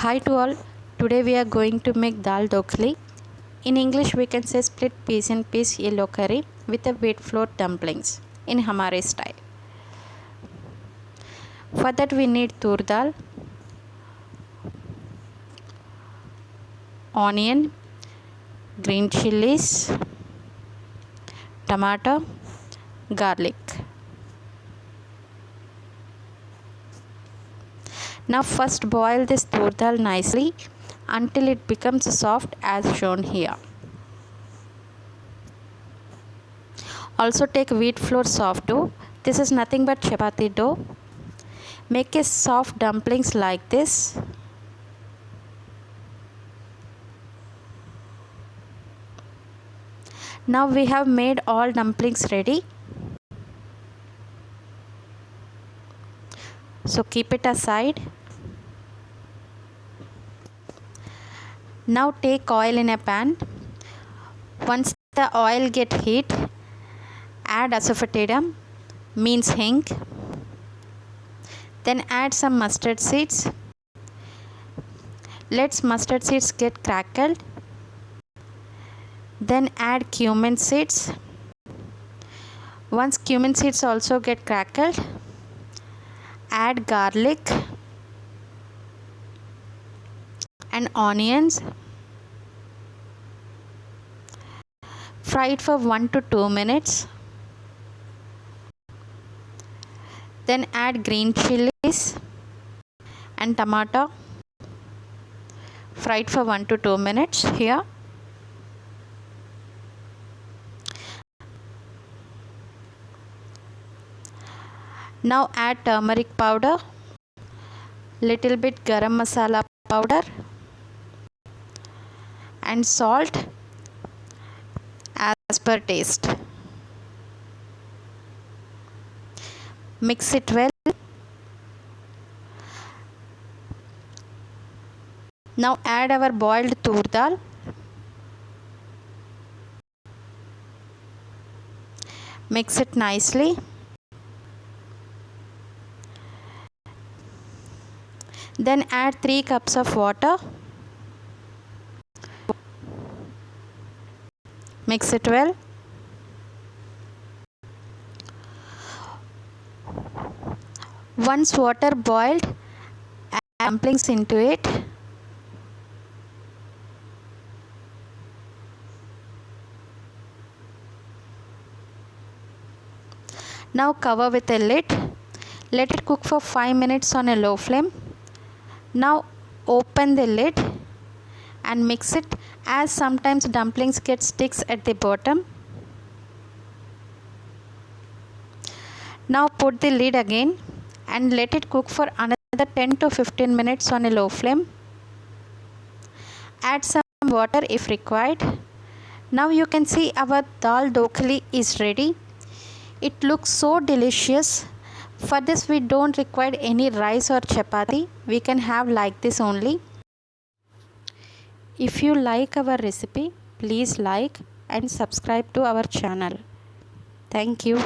Hi to all. Today we are going to make Dal Dhokali. In English we can say split piece and piece yellow curry with a wheat flour dumplings in Hamare style. For that we need tur dal, onion, green chilies, tomato, garlic. Now first boil this tur dal nicely until it becomes soft as shown here. Also take wheat flour soft dough. This is nothing but chapati dough. Make a soft dumplings like this. Now we have made all dumplings ready. So keep it aside. Now take oil in a pan. Once the oil get heat, add asafoetida, means hing. Then add some mustard seeds. Let mustard seeds get crackled. Then add cumin seeds. Once cumin seeds also get crackled, add garlic and onions. Fry it for 1 to 2 minutes. Then add green chilies and tomato. Fry it for 1 to 2 minutes here. Now add turmeric powder, little bit garam masala powder and salt as per taste. Mix it well. Now add our boiled tur dal. Mix it nicely. Then add 3 cups of water. Mix it well. Once water boiled, add dumplings into it. Now cover with a lid. Let it cook for 5 minutes on a low flame. Now open the lid and mix it, as sometimes dumplings get sticks at the bottom. Now put the lid again and let it cook for another 10 to 15 minutes on a low flame. Add some water if required. Now you can see our Dal Dhokali is ready. It looks so delicious. For this we don't require any rice or chapati. We can have like this only. If you like our recipe, please like and subscribe to our channel. Thank you.